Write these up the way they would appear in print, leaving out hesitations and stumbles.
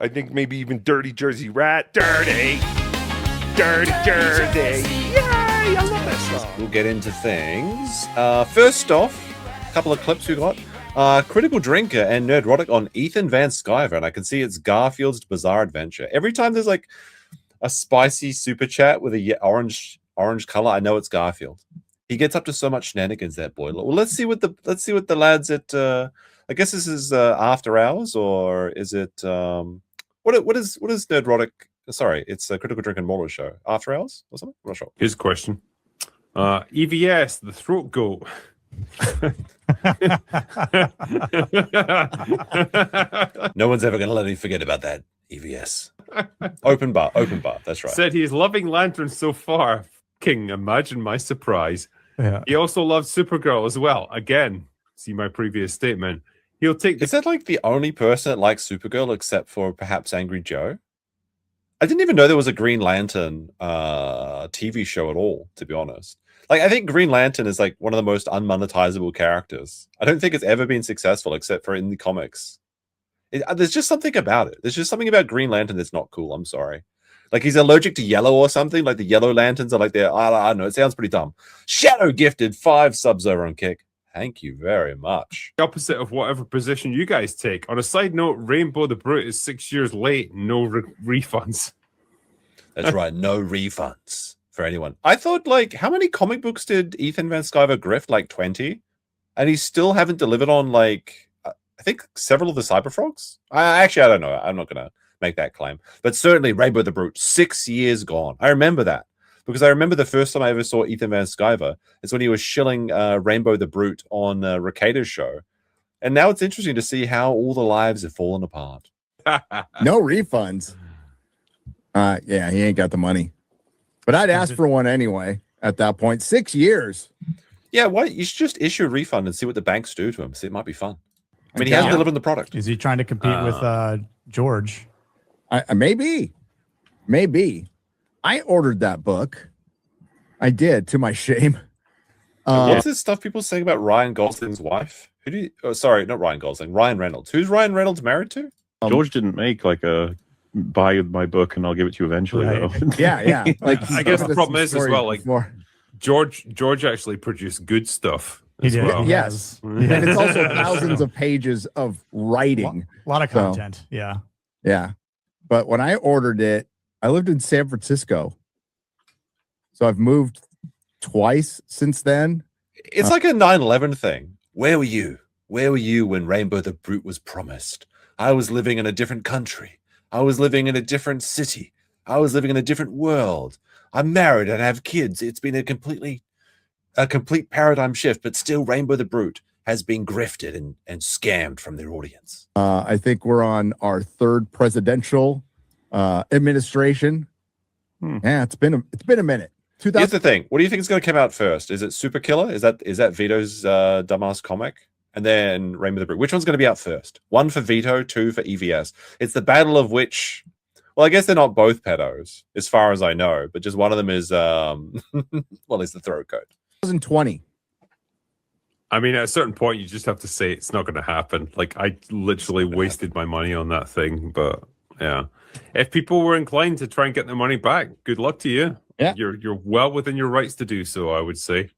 I think maybe even Dirty Jersey Rat. Dirty Jersey. Yay! I love that song. We'll get into things. First off, a couple of clips we got. Critical Drinker and Nerdrotic on Ethan Van Sciver, and I can see it's Garfield's Bizarre Adventure. Every time there's like a spicy super chat with a orange color, I know it's Garfield. He gets up to so much shenanigans, that boy. Well, let's see what the lads at I guess this is After Hours, or is it what is Nerdrotic? Sorry, it's a Critical Drink and Nerdrotic show. After Hours or something? I'm not sure. Here's a question. EVS, the throat goat. No one's ever going to let me forget about that. EVS. Open bar. That's right. Said he's loving Lanterns so far. King, imagine my surprise. Yeah. He also loves Supergirl as well. Again, see my previous statement. He'll take. Is that like the only person that likes Supergirl except for perhaps Angry Joe? I didn't even know there was a Green Lantern TV show at all, to be honest. Like, I think Green Lantern is like one of the most unmonetizable characters. I don't think it's ever been successful except for in the comics. There's just something about it. There's just something about Green Lantern that's not cool. I'm sorry. Like, he's allergic to yellow or something. Like, the yellow lanterns are like they're, I don't know. It sounds pretty dumb. Shadow Gifted, 5 subs over on Kick. Thank you very much. The opposite of whatever position you guys take. On a side note, Rainbow the Brute is 6 years late. No refunds. That's right. No refunds for anyone. I thought, like, how many comic books did Ethan Van Sciver grift? Like 20? And he still haven't delivered on, like, I think several of the Cyberfrogs? I don't know. I'm not going to make that claim. But certainly Rainbow the Brute, 6 years gone. I remember that. Because I remember the first time I ever saw Ethan Van Sciver is when he was shilling Rainbow the Brute on Ricada's show. And now it's interesting to see how all the lives have fallen apart. No refunds. Yeah, he ain't got the money. But I'd ask for one anyway at that point. 6 years. Yeah, why? You should just issue a refund and see what the banks do to him. See, it might be fun. I mean, he hasn't delivered the product. Is he trying to compete with George? Maybe. I ordered that book. I did, to my shame. What's this stuff people saying about Ryan Gosling's wife? Sorry, not Ryan Gosling. Ryan Reynolds. Who's Ryan Reynolds married to? George didn't make like a buy my book and I'll give it to you eventually, Right. though. Yeah. Like, I guess the problem is as well, like, before. George actually produced good stuff He as did. well. Yes. And it's also thousands of pages of writing. A lot of content. Yeah. Yeah. But when I ordered it, I lived in San Francisco. So I've moved twice since then. It's like a 9/11 thing. Where were you? Where were you when Rainbow the Brute was promised? I was living in a different country. I was living in a different city. I was living in a different world. I'm married and I have kids. It's been a complete paradigm shift, but still Rainbow the Brute has been grifted and scammed from their audience. I think we're on our third presidential administration. Yeah, it's been a minute. Here's the thing. What do you think is going to come out first? Is it Super Killer? Is that Vito's dumbass comic? And then Rainbow the Brute. Which one's going to be out first? 1 for Vito, 2 for EVS. It's the battle of which. Well, I guess they're not both pedos, as far as I know, but just one of them is it's the throat coat. 2020. I mean, at a certain point, you just have to say it's not going to happen. Like, I literally wasted my money on that thing, but yeah. If people were inclined to try and get their money back, good luck to you. Yeah. You're well within your rights to do so, I would say.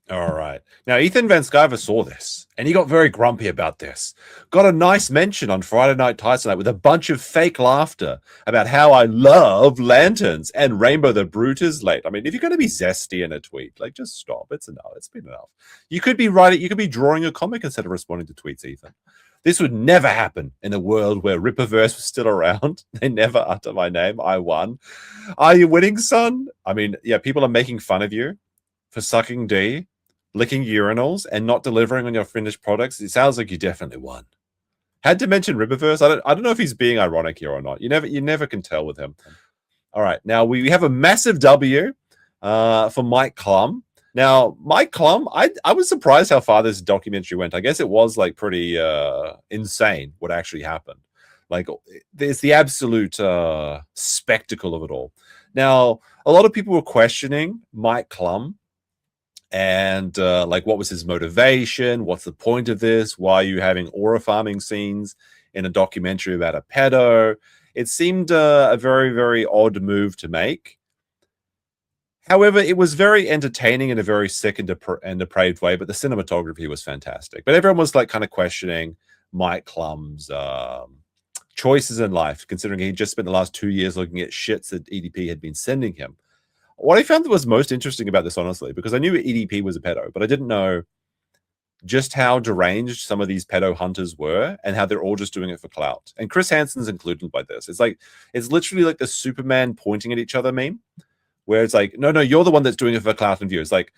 All right. Now, Ethan Van Sciver saw this, and he got very grumpy about this. Got a nice mention on Friday Night Tyson Night with a bunch of fake laughter about how I love lanterns and Rainbow the Brute is late. I mean, if you're going to be zesty in a tweet, like, just stop. It's enough. It's been enough. You could be writing. You could be drawing a comic instead of responding to tweets, Ethan. This would never happen in a world where Rippaverse was still around. They never utter my name. I won. Are you winning, son? I mean, yeah, people are making fun of you for sucking D, licking urinals, and not delivering on your finished products. It sounds like you definitely won. Had to mention Rippaverse. I don't know if he's being ironic here or not. You never can tell with him. All right, now we have a massive W for Mike Clum. Now, Mike Clum, I was surprised how far this documentary went. I guess it was like pretty insane what actually happened. Like, it's the absolute spectacle of it all. Now, a lot of people were questioning Mike Clum and like, what was his motivation? What's the point of this? Why are you having aura farming scenes in a documentary about a pedo. It seemed a very, very odd move to make. However, it was very entertaining in a very sick and depraved way, but the cinematography was fantastic. But everyone was like kind of questioning Mike Clum's choices in life, considering he just spent the last 2 years looking at shits that EDP had been sending him. What I found that was most interesting about this, honestly, because I knew EDP was a pedo, but I didn't know just how deranged some of these pedo hunters were and how they're all just doing it for clout. And Chris Hansen's included by this. It's literally like the Superman pointing at each other meme, where it's like, no, you're the one that's doing it for clout and views. Like,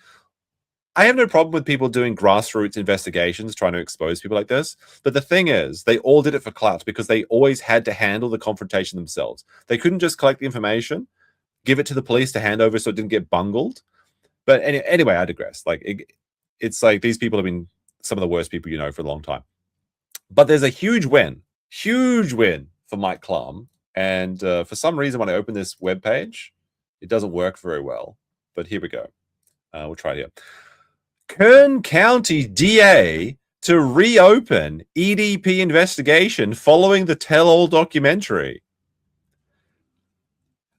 I have no problem with people doing grassroots investigations, trying to expose people like this. But the thing is, they all did it for clout because they always had to handle the confrontation themselves. They couldn't just collect the information, give it to the police to hand over so it didn't get bungled. But anyway, I digress. Like, it's like these people have been some of the worst people you know for a long time. But there's a huge win for Mike Clum. And for some reason, when I open this webpage, it doesn't work very well. But here we go. We'll try it here. Kern County DA to reopen EDP investigation following the tell-all documentary.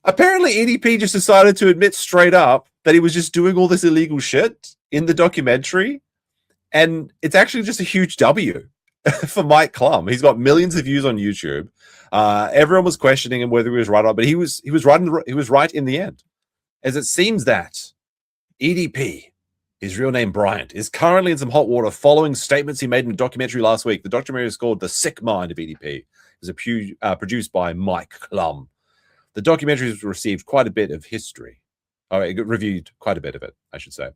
Apparently, EDP just decided to admit straight up that he was just doing all this illegal shit in the documentary. And it's actually just a huge W for Mike Clum. He's got millions of views on YouTube. Everyone was questioning him whether he was right or not, but he was right in the end. As it seems that EDP, his real name Bryant, is currently in some hot water following statements he made in a documentary last week. The documentary is called The Sick Mind of EDP. It was produced by Mike Clum. The documentary has received quite a bit of history. It reviewed quite a bit of it, I should say.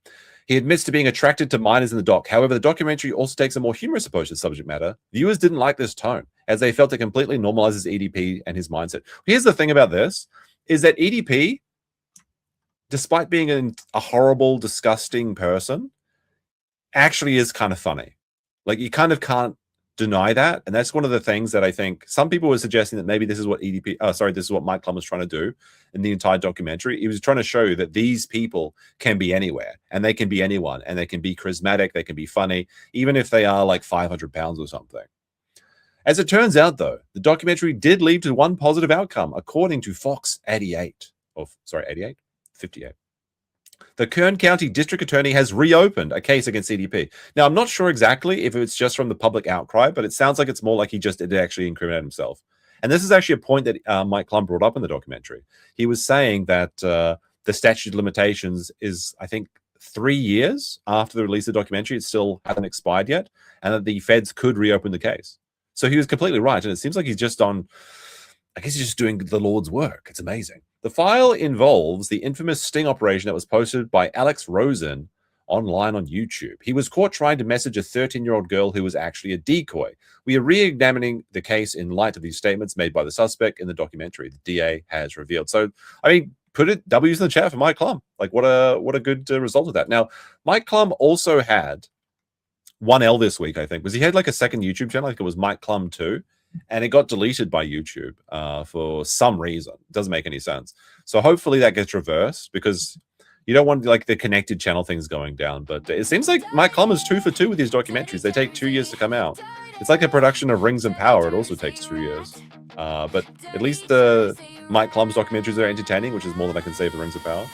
He admits to being attracted to minors in the doc. However, the documentary also takes a more humorous approach to the subject matter. Viewers didn't like this tone, as they felt it completely normalizes EDP and his mindset. Here's the thing about this, is that EDP, despite being a horrible, disgusting person, actually is kind of funny. Like, you kind of can't deny that. And that's one of the things that I think some people were suggesting that maybe this is what this is what Mike Clum was trying to do in the entire documentary. He was trying to show that these people can be anywhere and they can be anyone and they can be charismatic, they can be funny, even if they are like 500 pounds or something. As it turns out, though, the documentary did lead to one positive outcome, according to Fox 88. 58. The Kern County District Attorney has reopened a case against EDP. Now, I'm not sure exactly if it's just from the public outcry, but it sounds like it's more like he just did actually incriminate himself. And this is actually a point that Mike Clum brought up in the documentary. He was saying that the statute of limitations is, I think, 3 years after the release of the documentary. It still hasn't expired yet, and that the feds could reopen the case. So he was completely right. And it seems like he's just I guess he's just doing the Lord's work. It's amazing. The file involves the infamous sting operation that was posted by Alex Rosen online on YouTube. He was caught trying to message a 13-year-old girl who was actually a decoy. We are re-examining the case in light of these statements made by the suspect in the documentary, the DA has revealed. So, I mean, put it W's in the chat for Mike Clum. Like, what a good result of that. Now, Mike Clum also had 1L this week, I think, because he had like a second YouTube channel. I think it was Mike Clum 2. And it got deleted by YouTube for some reason. It doesn't make any sense. So hopefully that gets reversed, because you don't want like the connected channel things going down. But it seems like Mike Clum is 2 for 2 with these documentaries. They take 2 years to come out. It's like a production of Rings and Power. It also takes 2 years. But at least Mike Clum's documentaries are entertaining, which is more than I can say for Rings of Power.